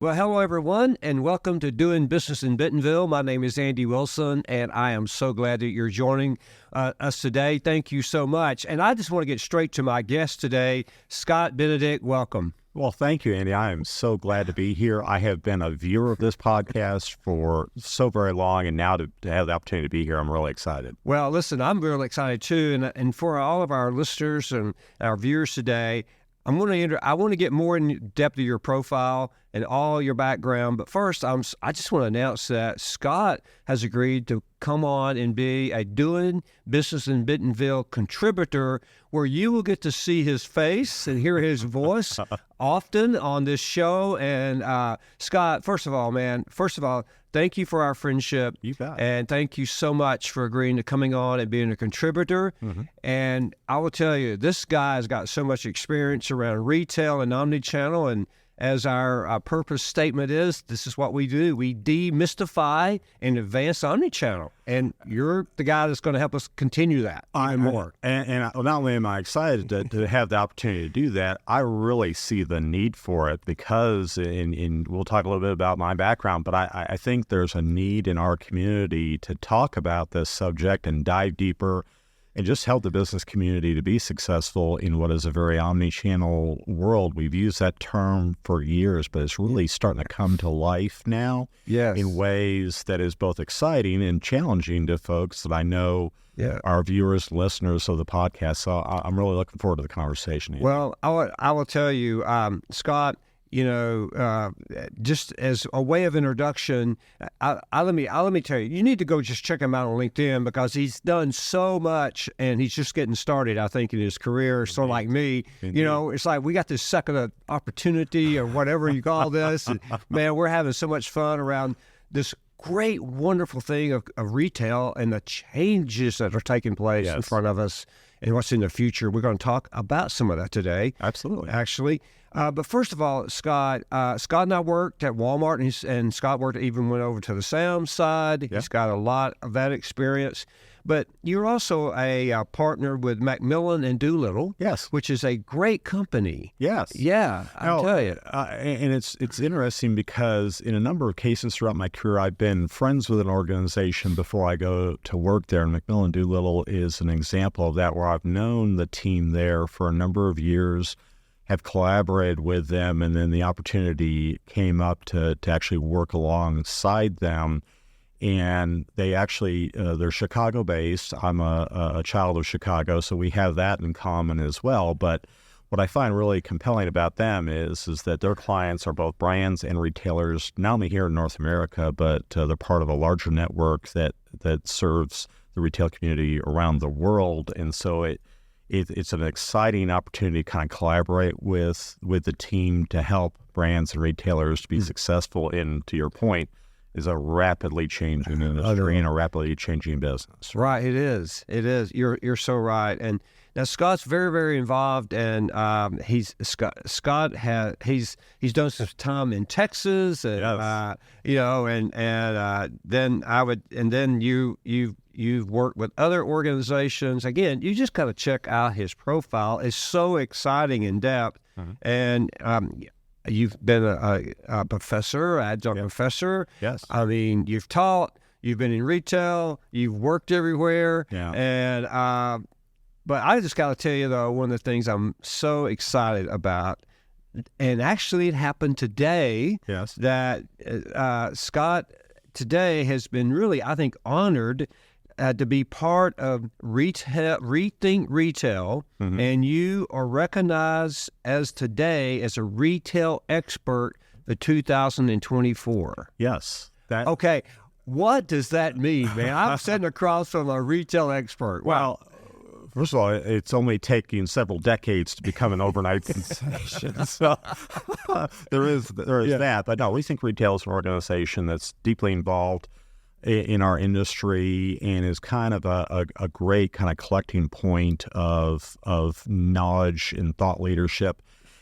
Well, hello, everyone, and welcome to Doing Business in Bentonville. My name is Andy Wilson, and I am so glad that you're joining us today. Thank you so much. And I just want to get straight to my guest today, Scott Benedict. Welcome. Well, thank you, Andy. I am so glad to be here. I have been a viewer of this podcast for so very long, and now to have the opportunity to be here, I'm really excited. Well, listen, I'm really excited too, and for all of our listeners and our viewers today, I want to get more in depth of your profile and all your background. But first, I just want to announce that Scott has agreed to come on and be a Doing Business in Bentonville contributor, where you will get to see his face and hear his voice often on this show. And Scott, first of all, thank you for our friendship. You bet. And thank you so much for agreeing to coming on and being a contributor. Mm-hmm. And I will tell you, this guy's got so much experience around retail and omnichannel. And as our purpose statement is, this is what we do. We demystify and advance omnichannel. And you're the guy that's going to help us continue that more. And not only am I excited to have the opportunity to do that, I really see the need for it because, and we'll talk a little bit about my background, but I think there's a need in our community to talk about this subject and dive deeper and just help the business community to be successful in what is a very omni-channel world. We've used that term for years, but it's really starting to come to life now in ways that is both exciting and challenging to folks that I know our viewers, listeners of the podcast. So I'm really looking forward to the conversation. Well, I will tell you, Scott, just as a way of introduction, let me tell you, you need to go just check him out on LinkedIn because he's done so much and he's just getting started, I think, in his career. Indeed. Sort of like me. Indeed. It's like we got this second opportunity or whatever you call this. And, man, we're having so much fun around this great, wonderful thing of retail and the changes that are taking place in front of us and what's in the future. We're going to talk about some of that today. Absolutely. Actually. But first of all, Scott and I worked at Walmart, and Scott went over to the Sam's side. He's got a lot of that experience. But you're also a partner with McMillan Doolittle, which is a great company. Yes. Yeah, I'll tell you. And it's interesting because in a number of cases throughout my career, I've been friends with an organization before I go to work there. And McMillan Doolittle is an example of that, where I've known the team there for a number of years, have collaborated with them, and then the opportunity came up to actually work alongside them. And they actually, they're Chicago-based. I'm a child of Chicago, so we have that in common as well. But what I find really compelling about them is that their clients are both brands and retailers, not only here in North America, but they're part of a larger network that serves the retail community around the world. And so it's an exciting opportunity to kind of collaborate with the team to help brands and retailers to be successful in, to your point, is a rapidly changing industry and a rapidly changing business. Right, it is. You're so right. And now Scott's very, very involved, and he's done some time in Texas, and then you've worked with other organizations. Again, you just got to check out his profile. It's so exciting in depth, and you've been a professor, adjunct professor. Yes. I mean, you've taught, you've been in retail, you've worked everywhere. Yeah. And, but I just got to tell you, though, one of the things I'm so excited about, and actually it happened today, that Scott today has been really, I think, honored to be part of Rethink Retail, and you are recognized as today as a retail expert for 2024. Yes. Okay, what does that mean, man? I'm sitting across from a retail expert. Well, first of all, it's only taking several decades to become an overnight sensation. So there is that. But no, we think retail is an organization that's deeply involved in our industry and is kind of a great kind of collecting point of knowledge and thought leadership.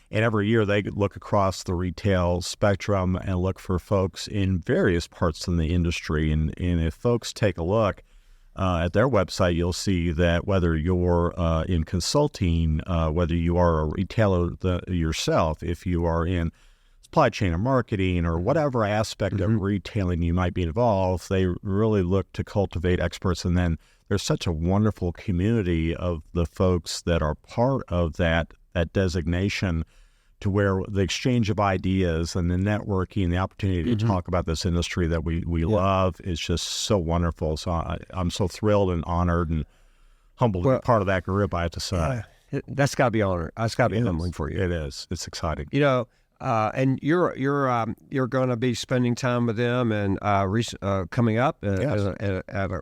And every year they look across the retail spectrum and look for folks in various parts of the industry. And if folks take a look at their website, you'll see that whether you're in consulting, whether you are a retailer yourself, if you are in supply chain or marketing or whatever aspect of retailing you might be involved, they really look to cultivate experts. And then there's such a wonderful community of the folks that are part of that designation, to where the exchange of ideas and the networking, the opportunity to talk about this industry that we love is just so wonderful. So I'm so thrilled and honored and humbled to be part of that group, I have to say. That's got to be honored. That's got to be humbling for you. It is. It's exciting. And you're going to be spending time with them and coming up at an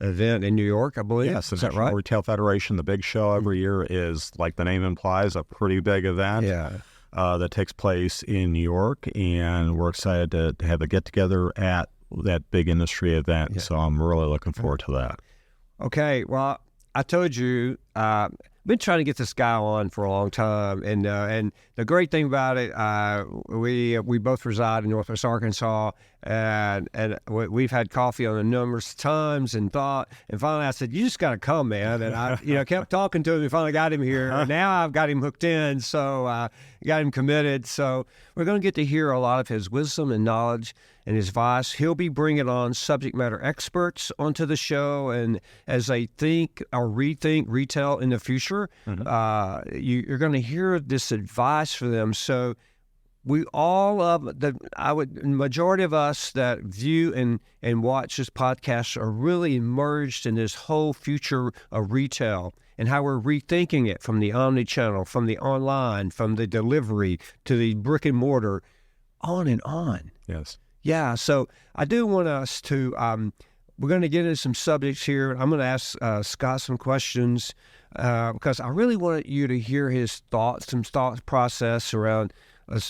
event in New York, I believe. Yes, is that right? Retail Federation, the big show every year, is, like the name implies, a pretty big event. Yeah. That takes place in New York, and we're excited to have a get-together at that big industry event. So I'm really looking forward to that. Okay, well, I told you, been trying to get this guy on for a long time, and the great thing about it, we both reside in Northwest Arkansas, and we've had coffee on a numerous times, and finally I said, you just got to come, man, and I kept talking to him, and finally got him here, and now I've got him hooked in, so got him committed. So we're going to get to hear a lot of his wisdom and knowledge and his advice. He'll be bringing on subject matter experts onto the show, and as they think or rethink retail in the future, you're going to hear this advice for them. So we majority of us that view and watch this podcast are really immersed in this whole future of retail and how we're rethinking it, from the omnichannel, from the online, from the delivery to the brick and mortar, on and on. Yes. Yeah, so I do want us to, we're going to get into some subjects here. I'm going to ask Scott some questions because I really want you to hear his thoughts, some thought process around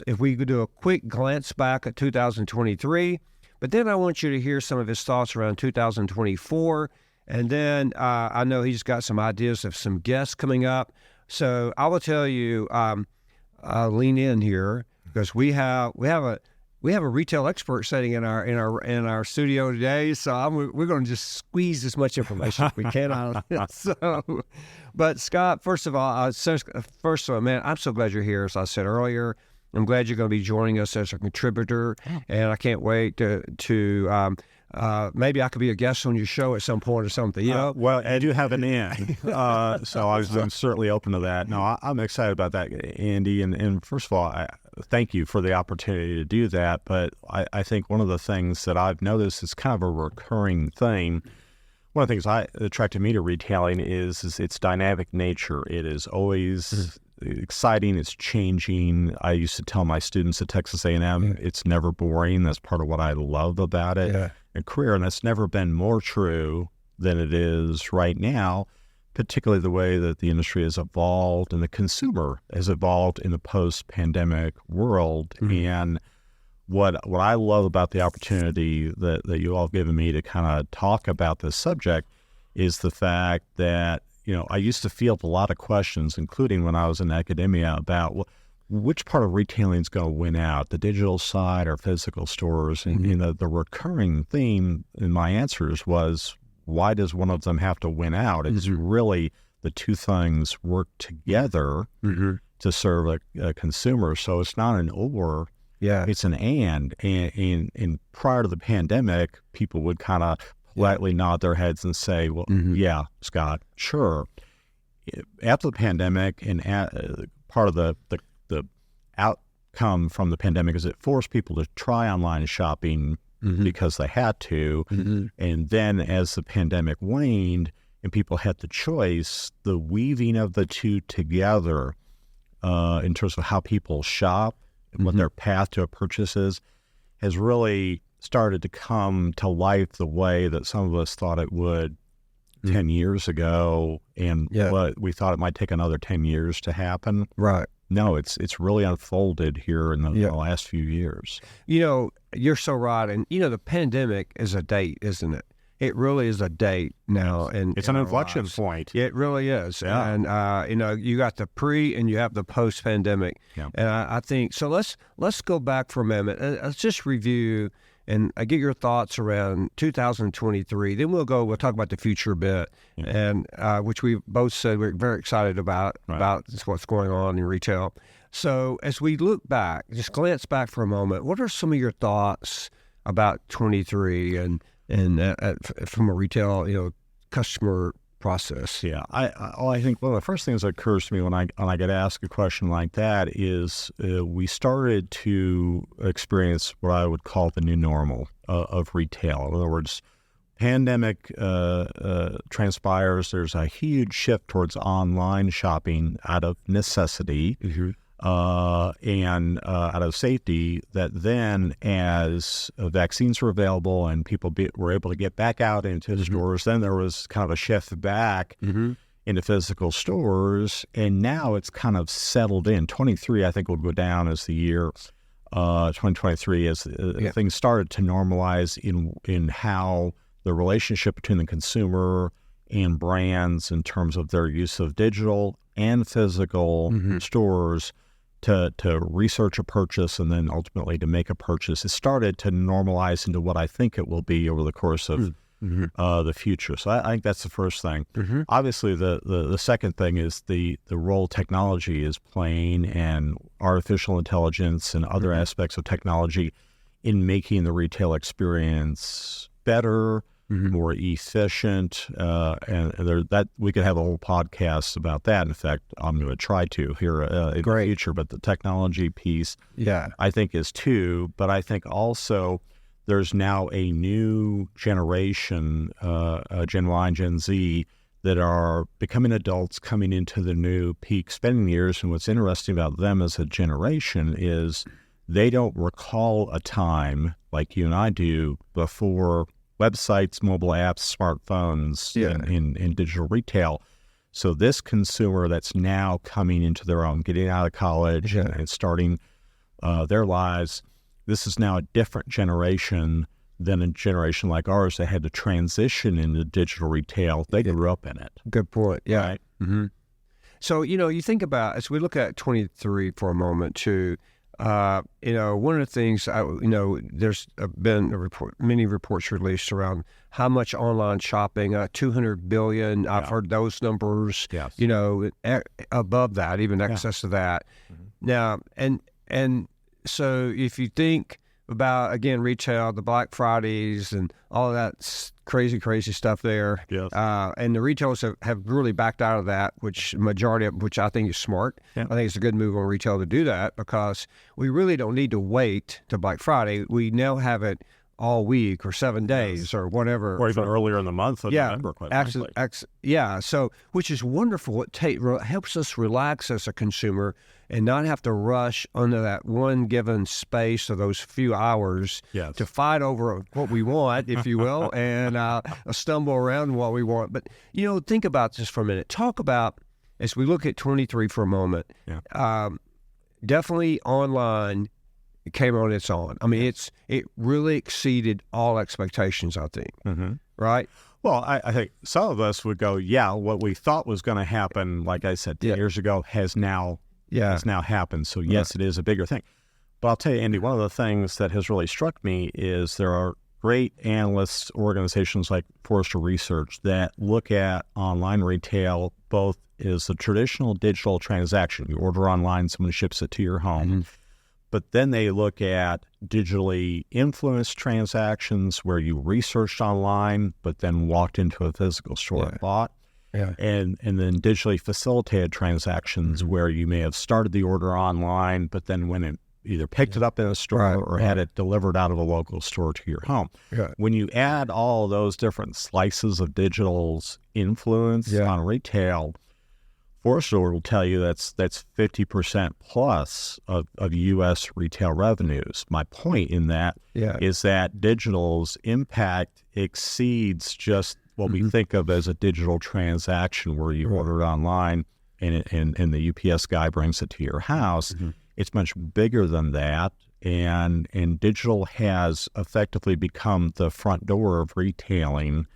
if we could do a quick glance back at 2023, but then I want you to hear some of his thoughts around 2024, and then I know he's got some ideas of some guests coming up. So I will tell you, lean in here, because we have a retail expert sitting in our studio today, so we're going to just squeeze as much information as we can out of it. So, but Scott, first of all, man, I'm so glad you're here. As I said earlier, I'm glad you're going to be joining us as a contributor, and I can't wait to maybe I could be a guest on your show at some point or something. Well, I do have an in, so I'm certainly open to that. No, I'm excited about that, Andy. And first of all, thank you for the opportunity to do that. But I think one of the things that I've noticed is kind of a recurring thing. One of the things that attracted me to retailing is its dynamic nature. It is always exciting. It's changing. I used to tell my students at Texas A&M, it's never boring. That's part of what I love about it in career, and that's never been more true than it is right now, particularly the way that the industry has evolved and the consumer has evolved in the post-pandemic world. And what I love about the opportunity that you all have given me to kind of talk about this subject is the fact that, I used to field a lot of questions, including when I was in academia, about which part of retailing is going to win out, the digital side or physical stores. And the recurring theme in my answers was, why does one of them have to win out? It's really the two things work together to serve a consumer. So it's not an or, it's an and. And prior to the pandemic, people would kind of politely nod their heads and say, well, yeah, Scott, sure. After the pandemic, and part of the outcome from the pandemic is it forced people to try online shopping because they had to. And then as the pandemic waned and people had the choice, the weaving of the two together in terms of how people shop and what their path to a purchase is has really started to come to life the way that some of us thought it would 10 years ago, and what we thought it might take another 10 years to happen. Right. No, it's really unfolded here in the last few years. You're so right. And, the pandemic is a date, isn't it? It really is a date now. And it's an inflection point. It really is. Yeah. And, you got the pre and you have the post-pandemic. Yeah. And I think, so let's go back for a moment. Let's just review and I get your thoughts around 2023. Then we'll talk about the future a bit, and which we both said we're very excited about what's going on in retail. So as we look back, just glance back for a moment, what are some of your thoughts about 23 and from a retail, customer process? Yeah, I think one of the first things that occurs to me when I get asked a question like that is we started to experience what I would call the new normal of retail. In other words, pandemic transpires. There's a huge shift towards online shopping out of necessity. And out of safety, that then as vaccines were available and people were able to get back out into the stores, then there was kind of a shift back into physical stores, and now it's kind of settled in. 23, I think, will go down as the year. 2023, as things started to normalize in how the relationship between the consumer and brands in terms of their use of digital and physical stores to research a purchase and then ultimately to make a purchase. It started to normalize into what I think it will be over the course of the future. So I think that's the first thing. Obviously, the second thing is the role technology is playing, and artificial intelligence and other aspects of technology in making the retail experience better, more efficient, and that we could have a whole podcast about that. In fact, I'm going to try to here in the future. But the technology piece, I think, is too. But I think also there's now a new generation, Gen Y and Gen Z, that are becoming adults, coming into the new peak spending years. And what's interesting about them as a generation is they don't recall a time like you and I do before websites, mobile apps, smartphones, in digital retail. So this consumer that's now coming into their own, getting out of college and starting their lives, this is now a different generation than a generation like ours that had to transition into digital retail. They grew up in it. Good point. Yeah. Right? So, you think about, as we look at 23 for a moment too, one of the things, there's been many reports released around how much online shopping, 200 billion. I've heard those numbers, above that, even excess of that. Now, and so if you think about, again, retail, the Black Fridays and all of that crazy stuff there. And the retailers have really backed out of that, which I think is smart. I think it's a good move on retail to do that, because we really don't need to wait to Black Friday. We now have it all week or 7 days or whatever. Or even earlier in the month of November, quite frankly. So, which is wonderful. It helps us relax as a consumer and not have to rush under that one given space of those few hours to fight over what we want, if you will, and stumble around what we want. But, think about this for a minute. Talk about, as we look at 23 for a moment, definitely online came on its own. I mean, it really exceeded all expectations, I think, right? Well, I think some of us would go, what we thought was going to happen, like I said, 10 years ago, has now happened. So, yes, it is a bigger thing. But I'll tell you, Andy, one of the things that has really struck me is there are great analysts, organizations like Forrester Research that look at online retail both as a traditional digital transaction. You order online, someone ships it to your home. But then they look at digitally influenced transactions where you researched online, but then walked into a physical store and bought. And then digitally facilitated transactions where you may have started the order online, but then went and either picked it up in a store or had it delivered out of a local store to your home. When you add all those different slices of digital's influence on retail, Forrester will tell you that's 50% plus of U.S. retail revenues. My point in that is that digital's impact exceeds just what we think of as a digital transaction where you order it online and the UPS guy brings it to your house. It's much bigger than that, and digital has effectively become the front door of retailing.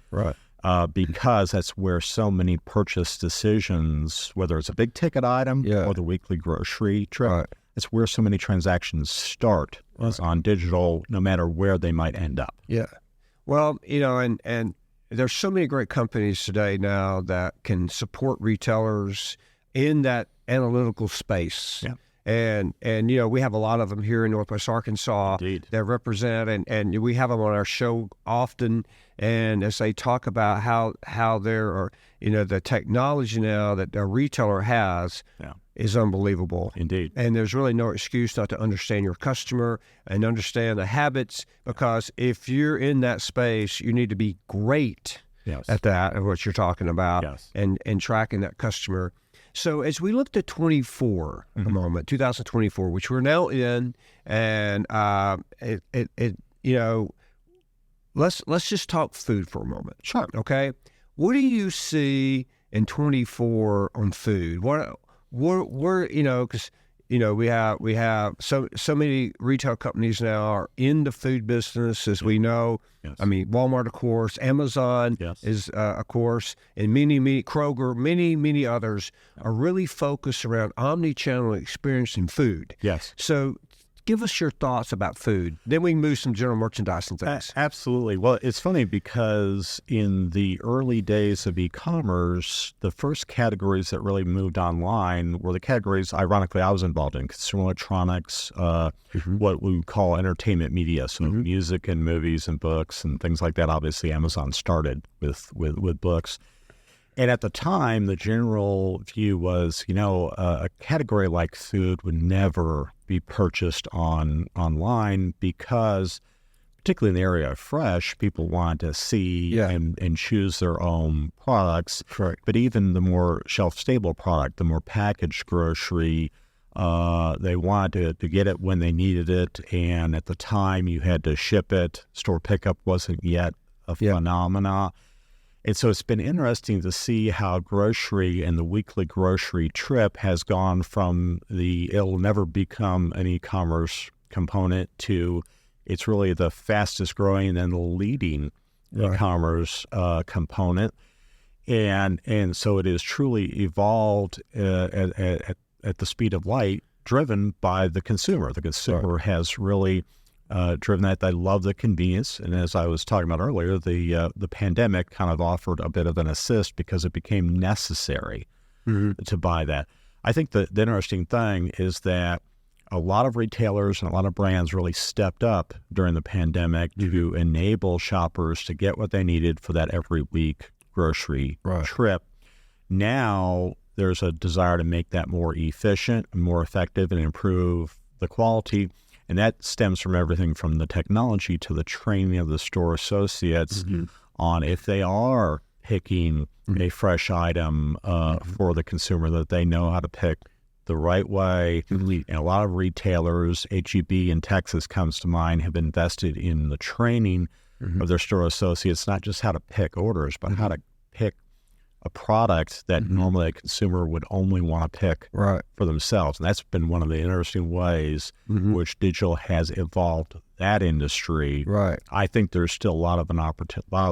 Because that's where so many purchase decisions, whether it's a big ticket item or the weekly grocery trip, it's where so many transactions start on digital, no matter where they might end up. Well, and there's so many great companies today now that can support retailers in that analytical space. And we have a lot of them here in Northwest Arkansas. Indeed. That represent, and we have them on our show often. And as they talk about how there are, the technology now that a retailer has is unbelievable. Indeed. And there's really no excuse not to understand your customer and understand the habits, because if you're in that space, you need to be great at that, of what you're talking about, and tracking that customer. So as we looked at 24 a moment, 2024, which we're now in, and let's just talk food for a moment. Sure. Okay. What do you see in 24 on food? Because we have so many retail companies now are in the food business, as we know. Yes. I mean, Walmart, of course, Amazon is, of course, and many Kroger, many others are really focused around omnichannel experience in food. Yes. So give us your thoughts about food. Then we can move some general merchandise and things. Absolutely. Well, it's funny because in the early days of e-commerce, the first categories that really moved online were the categories, ironically, I was involved in: consumer electronics, what we would call entertainment media, so music and movies and books and things like that. Obviously, Amazon started with books. And at the time, the general view was, a category like food would never be purchased online, because, particularly in the area of fresh, people want to see and choose their own products. Correct. But even the more shelf-stable product, the more packaged grocery, they wanted to get it when they needed it. And at the time, you had to ship it. Store pickup wasn't yet a phenomena. And so it's been interesting to see how grocery and the weekly grocery trip has gone from it'll never become an e-commerce component to it's really the fastest growing and the leading e-commerce component. And so it is truly evolved at the speed of light, driven by the consumer. The consumer has really driven that. They love the convenience, and as I was talking about earlier, the pandemic kind of offered a bit of an assist because it became necessary to buy that. I think the interesting thing is that a lot of retailers and a lot of brands really stepped up during the pandemic to enable shoppers to get what they needed for that every week grocery trip. Now there's a desire to make that more efficient and more effective and improve the quality. And that stems from everything from the technology to the training of the store associates on if they are picking a fresh item for the consumer, that they know how to pick the right way. And a lot of retailers, H-E-B in Texas comes to mind, have invested in the training of their store associates, not just how to pick orders, but how to pick a product that normally a consumer would only want to pick for themselves. And that's been one of the interesting ways which digital has evolved that industry. I think there's still a lot of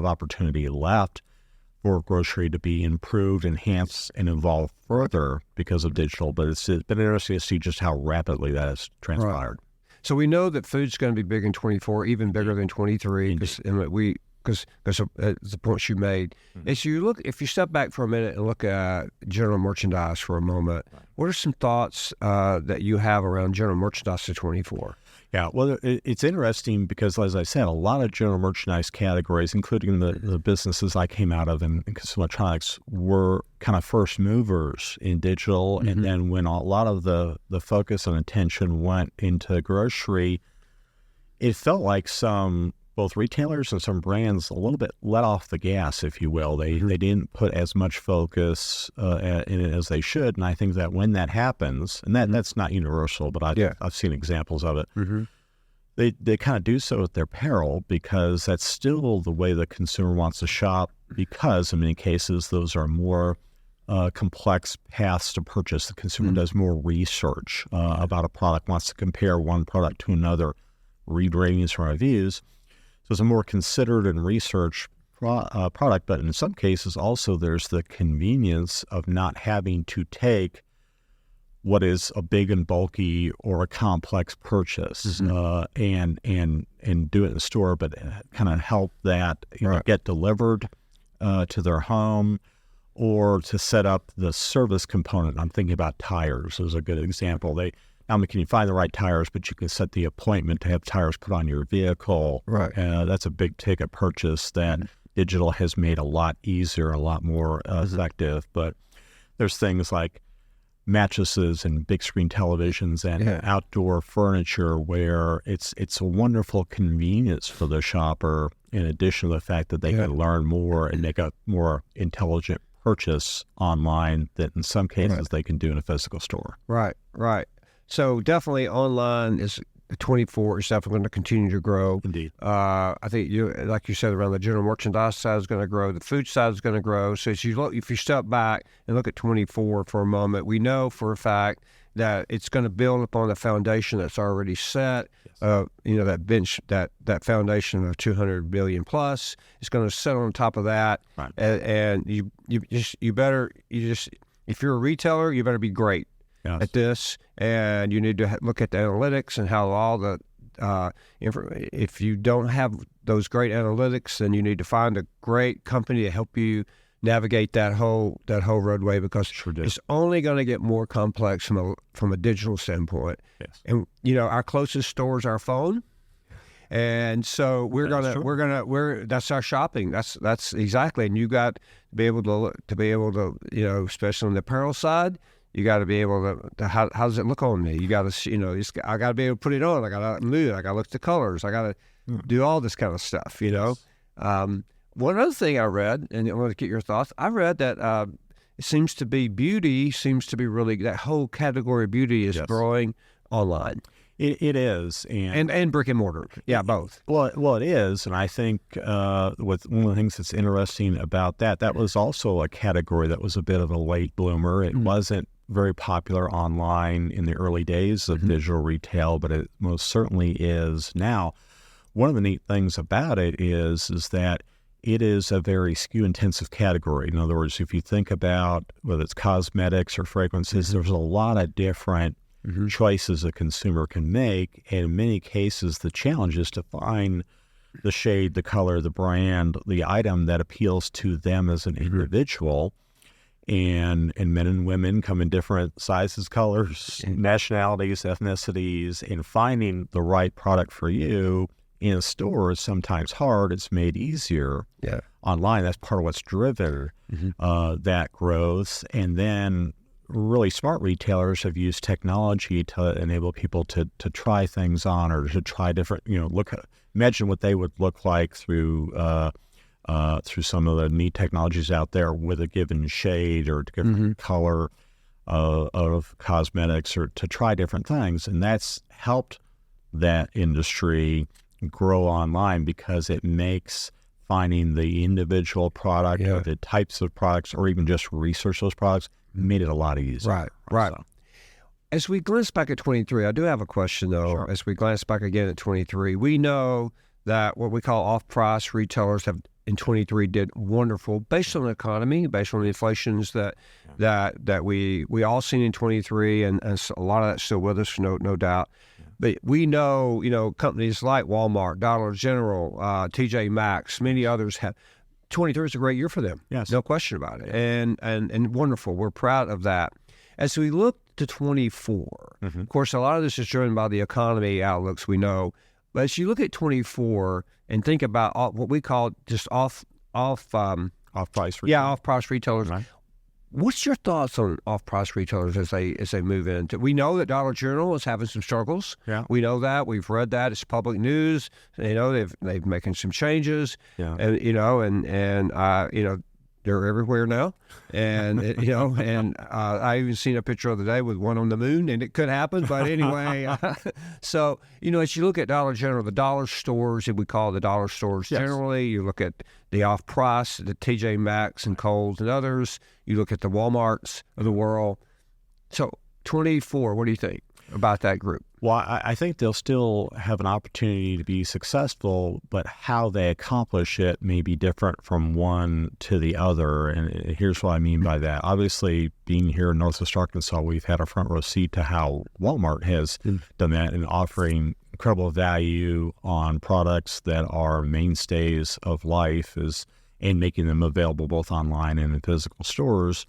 opportunity left for grocery to be improved, enhanced, and evolved further because of digital. But it's been interesting to see just how rapidly that has transpired. So we know that food's going to be big in 24, even bigger than 23, because the points you made. If you step back for a minute and look at general merchandise for a moment, what are some thoughts that you have around general merchandise to 24? Yeah, well, it's interesting because, as I said, a lot of general merchandise categories, including the businesses I came out of in consumer electronics, were kind of first movers in digital. And then when a lot of the focus and attention went into grocery, it felt like both retailers and some brands a little bit let off the gas, if you will. They didn't put as much focus in it as they should. And I think that when that happens, and that's not universal, but I've seen examples of it, they kind of do so at their peril, because that's still the way the consumer wants to shop, because in many cases those are more complex paths to purchase. The consumer does more research about a product, wants to compare one product to another, read ratings from reviews. So it's a more considered and researched product, but in some cases also there's the convenience of not having to take what is a big and bulky or a complex purchase and do it in the store, but kind of help that get delivered to their home, or to set up the service component. I'm thinking about tires as a good example. not only can you find the right tires, but you can set the appointment to have tires put on your vehicle. Right. That's a big ticket purchase that digital has made a lot easier, a lot more effective. But there's things like mattresses and big screen televisions and outdoor furniture where it's a wonderful convenience for the shopper, in addition to the fact that they can learn more and make a more intelligent purchase online that in some cases they can do in a physical store. Right. So definitely online is 24 is definitely going to continue to grow. Indeed. I think like you said, around the general merchandise side is going to grow, the food side is going to grow. So if you step back and look at 24 for a moment, we know for a fact that it's going to build upon the foundation that's already set. That bench, that foundation of 200 billion plus is going to sit on top of that. Right. And you better if you're a retailer, you better be great at this, and you need to look at the analytics and how all the if you don't have those great analytics, then you need to find a great company to help you navigate that whole roadway, because it's only going to get more complex from a digital standpoint. Yes. And our closest store is our phone. And so that's our shopping. That's exactly. And you got to be able to, especially on the apparel side, you got to be able to how does it look on me? You got to, I got to be able to put it on. I got to move. I got to look at the colors. I got to do all this kind of stuff, One other thing I read, and I want to get your thoughts, I read that it seems to be beauty seems to be really, that whole category of beauty is growing online. It is. And brick and mortar. Yeah, both. Well, it is. And I think with one of the things that's interesting about that was also a category that was a bit of a late bloomer. It wasn't very popular online in the early days of digital retail, but it most certainly is now. One of the neat things about it is that it is a very SKU-intensive category. In other words, if you think about whether it's cosmetics or fragrances, there's a lot of different choices a consumer can make. And in many cases, the challenge is to find the shade, the color, the brand, the item that appeals to them as an individual. And men and women come in different sizes, colors, nationalities, ethnicities, and finding the right product for you in a store is sometimes hard. It's made easier online. That's part of what's driven that growth. And then really smart retailers have used technology to enable people to try things on, or to try different, imagine what they would look like through some of the neat technologies out there with a given shade or different color of cosmetics, or to try different things. And that's helped that industry grow online, because it makes finding the individual product or the types of products, or even just research those products, made it a lot easier. Right. So. As we glance back at 23, I do have a question, though. Sure. As we glance back again at 23, we know that what we call off-price retailers have in 23 did wonderful based on the economy, based on the inflations that we all seen in 23, and a lot of that's still with us, no doubt. But we know, companies like Walmart, Dollar General, TJ Maxx, many others have. 23 is a great year for them. Yes. No question about it. And wonderful. We're proud of that. As we look to 24, of course, a lot of this is driven by the economy outlooks, we know. But as you look at 24 and think about what we call just off-price Off-price retailers. Yeah, off-price retailers. Right. What's your thoughts on off-price retailers as they move into? We know that Dollar General is having some struggles. Yeah. We know that. We've read that. It's public news. They've making some changes. Yeah. And they're everywhere now. And I even seen a picture the other day with one on the moon, and it could happen. But anyway, so as you look at Dollar General, the dollar stores that we call the dollar stores generally, you look at the off-price, the TJ Maxx and Kohl's and others. You look at the Walmarts of the world. So 24, what do you think about that group? Well, I think they'll still have an opportunity to be successful, but how they accomplish it may be different from one to the other. And here's what I mean by that. Obviously, being here in Northwest Arkansas, we've had a front row seat to how Walmart has done that, and offering incredible value on products that are mainstays of life and making them available both online and in physical stores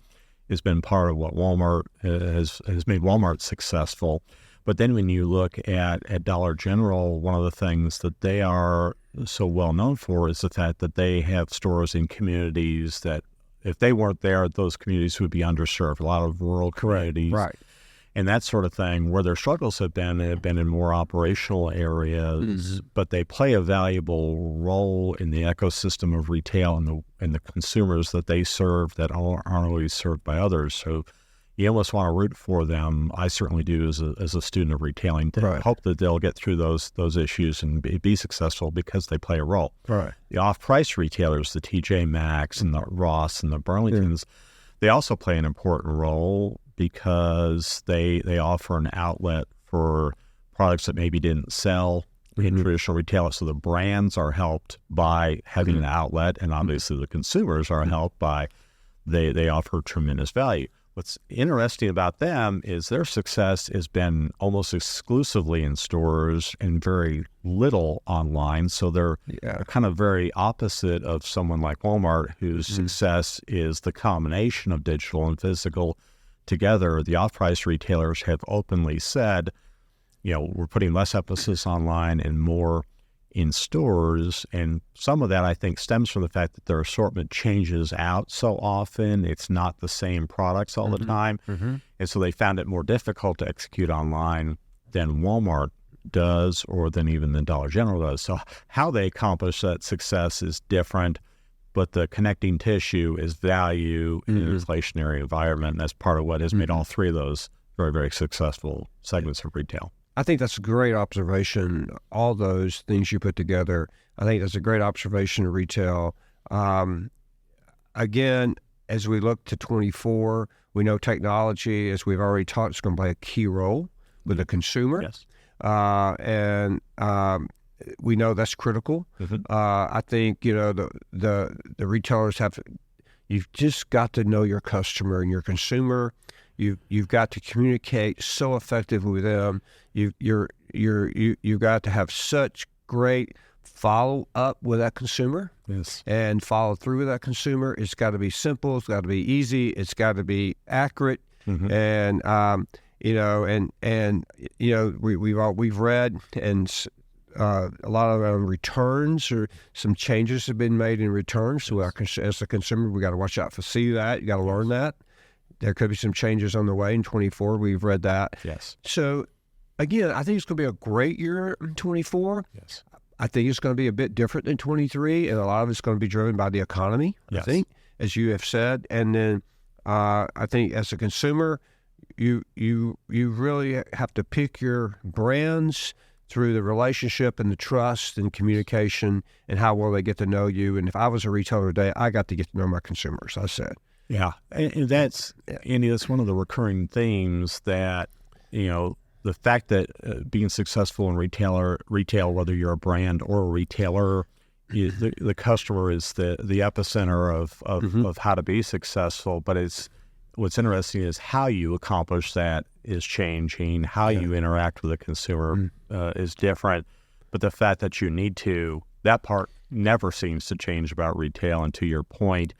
has been part of what Walmart has made Walmart successful. But then when you look at Dollar General, one of the things that they are so well known for is the fact that they have stores in communities that if they weren't there, those communities would be underserved, a lot of rural communities. Right. And that sort of thing. Where their struggles have been in more operational areas, but they play a valuable role in the ecosystem of retail and the consumers that they serve that aren't always served by others. So you almost want to root for them. I certainly do as a student of retailing to hope that they'll get through those issues and be successful because they play a role. Right. The off-price retailers, the TJ Maxx and the Ross and the Burlingtons, they also play an important role because they offer an outlet for products that maybe didn't sell in traditional retail. So the brands are helped by having an outlet, and obviously the consumers are helped by they offer tremendous value. What's interesting about them is their success has been almost exclusively in stores and very little online. So they're kind of very opposite of someone like Walmart, whose success is the combination of digital and physical together. The off-price retailers have openly said, we're putting less emphasis online and more in stores. And some of that, I think, stems from the fact that their assortment changes out so often. It's not the same products all the time. And so they found it more difficult to execute online than Walmart does or than even the Dollar General does. So how they accomplish that success is different, but the connecting tissue is value in an inflationary environment. And that's part of what has made all three of those very, very successful segments of retail. I think that's a great observation. All those things you put together, I think that's a great observation of retail. Again, as we look to 24, we know technology, as we've already talked, is going to play a key role with the consumer. Yes. And we know that's critical. I think, the retailers you've just got to know your customer and your consumer. You've got to communicate so effectively with them. You've got to have such great follow up with that consumer. Yes. And follow through with that consumer. It's got to be simple. It's got to be easy. It's got to be accurate. And we've read and a lot of returns or some changes have been made in returns. So as a consumer, we got to watch out for that. You got to learn that. There could be some changes on the way in 24. We've read that. Yes. So, again, I think it's going to be a great year in 24. Yes. I think it's going to be a bit different than 23, and a lot of it's going to be driven by the economy, I think, as you have said. And then I think as a consumer, you really have to pick your brands through the relationship and the trust and communication and how well they get to know you. And if I was a retailer today, I got to get to know my consumers, I said. Yeah, and that's, Andy, that's one of the recurring themes that, the fact that being successful in retail, whether you're a brand or a retailer, the customer is the epicenter of how to be successful. But what's interesting is how you accomplish that is changing. How you interact with the consumer is different. But the fact that you need to, that part never seems to change about retail. And to your point,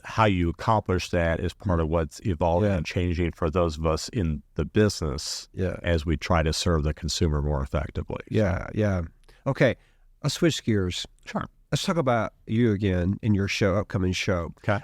how you accomplish that is part of what's evolving and changing for those of us in the business as we try to serve the consumer more effectively. Yeah. Okay, let's switch gears. Sure. Let's talk about you again in your upcoming show. Okay.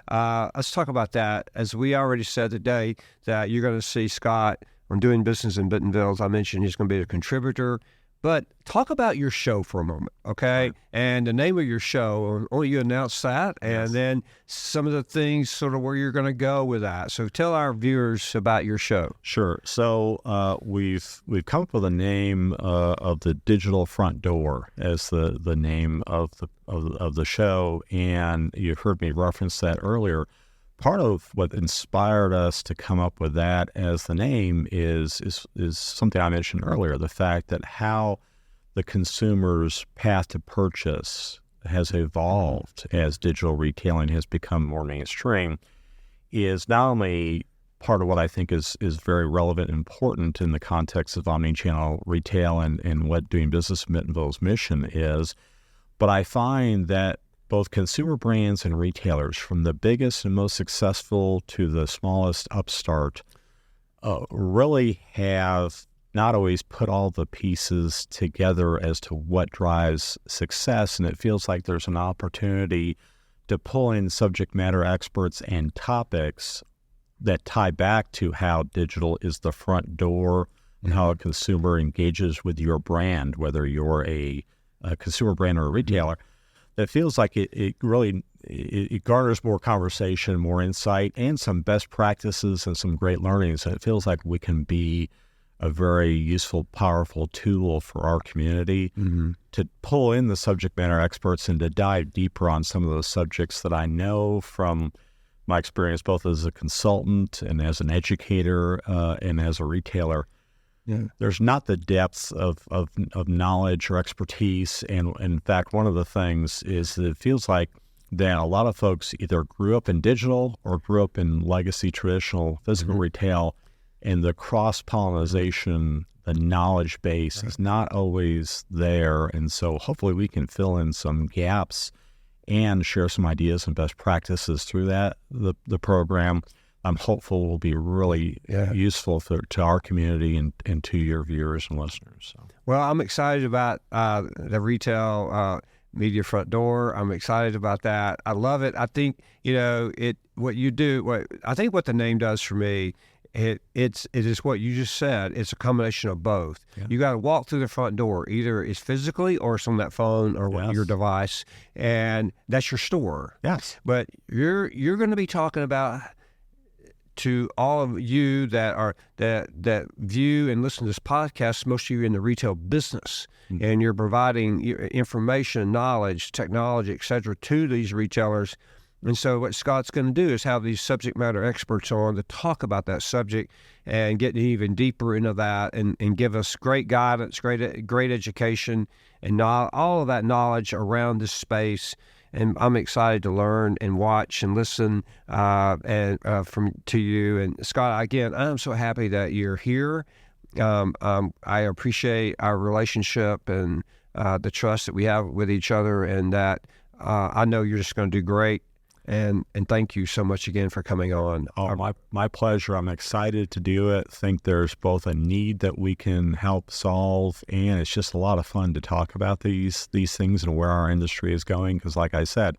Let's talk about that. As we already said today, that you're going to see Scott on Doing Business in Bentonville. As I mentioned, he's going to be a contributor. But talk about your show for a moment, okay? Right. And the name of your show, only you announce that, and then some of the things, sort of where you're going to go with that. So tell our viewers about your show. Sure. So we've come up with a name of the Digital Front Door as the name of the show, and you've heard me reference that earlier. Part of what inspired us to come up with that as the name is something I mentioned earlier, the fact that how the consumer's path to purchase has evolved as digital retailing has become more mainstream is not only part of what I think is very relevant and important in the context of omnichannel retail and what Doing Business in Bentonville's mission is, but I find that both consumer brands and retailers, from the biggest and most successful to the smallest upstart, really have not always put all the pieces together as to what drives success. And it feels like there's an opportunity to pull in subject matter experts and topics that tie back to how digital is the front door and how a consumer engages with your brand, whether you're a consumer brand or a retailer. That feels like it really garners more conversation, more insight, and some best practices and some great learnings. And it feels like we can be a very useful, powerful tool for our community to pull in the subject matter experts and to dive deeper on some of those subjects that I know from my experience, both as a consultant and as an educator and as a retailer. Yeah. There's not the depth of knowledge or expertise. And in fact, one of the things is that it feels like that a lot of folks either grew up in digital or grew up in legacy traditional physical retail, and the cross-pollinization, the knowledge base is not always there. And so hopefully we can fill in some gaps and share some ideas and best practices through that. The program, I'm hopeful, will be really useful to our community and to your viewers and listeners. So. Well, I'm excited about the retail media front door. I'm excited about that. I love it. I think, what you do, I think what the name does for me, it is what you just said. It's a combination of both. Yeah. You got to walk through the front door. Either it's physically or it's on that phone or your device, and that's your store. Yes. But you're going to be talking about, to all of you that view and listen to this podcast, most of you are in the retail business, and you're providing information, knowledge, technology, et cetera, to these retailers. And so what Scott's going to do is have these subject matter experts on to talk about that subject and get even deeper into that and give us great guidance, great education, and all of that knowledge around this space. And I'm excited to learn and watch and listen to you. And Scott, again, I'm so happy that you're here. I appreciate our relationship and the trust that we have with each other, and that I know you're just going to do great. And thank you so much again for coming on. Oh, my pleasure. I'm excited to do it. Think there's both a need that we can help solve, and it's just a lot of fun to talk about these things and where our industry is going. Because like I said,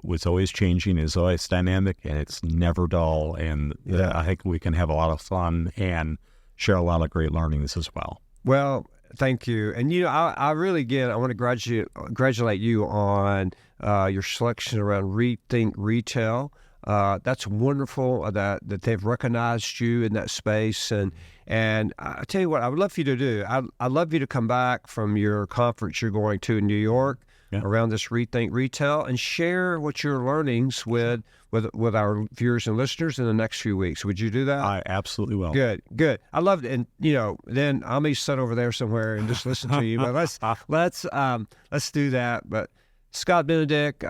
it's always changing, it's always dynamic, and it's never dull. And I think we can have a lot of fun and share a lot of great learnings as well. Well, thank you. And, I really, again, I want to congratulate you on your selection around Rethink Retail. That's wonderful that they've recognized you in that space. And I tell you what, I would love for you to do. I'd love you to come back from your conference you're going to in New York around this Rethink Retail and share what your learnings with our viewers and listeners in the next few weeks. Would you do that? I absolutely will. Good. I love it. And then I may sit over there somewhere and just listen to you. But let's do that. But Scott Benedict,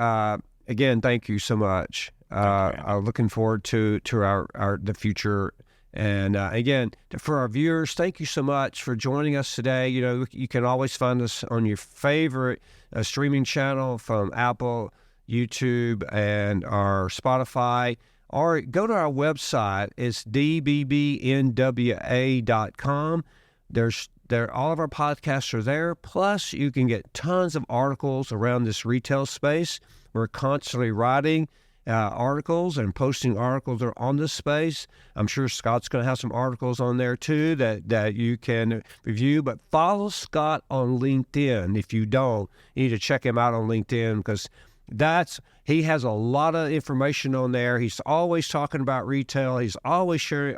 again, thank you so much. I'm looking forward to the future. And again, for our viewers, thank you so much for joining us today. You can always find us on your favorite streaming channel from Apple, YouTube, and our Spotify. Or go to our website. It's dbbnwa.com. All of our podcasts are there. Plus, you can get tons of articles around this retail space. We're constantly writing articles and posting articles on this space. I'm sure Scott's going to have some articles on there too that you can review. But follow Scott on LinkedIn. If you don't, you need to check him out on LinkedIn, because he has a lot of information on there. He's always talking about retail. He's always sharing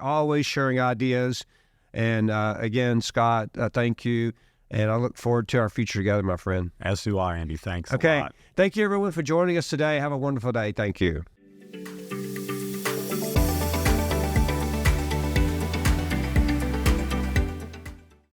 ideas. And again, Scott, thank you. And I look forward to our future together, my friend. As do I, Andy. Thanks a lot. Thank you, everyone, for joining us today. Have a wonderful day. Thank you.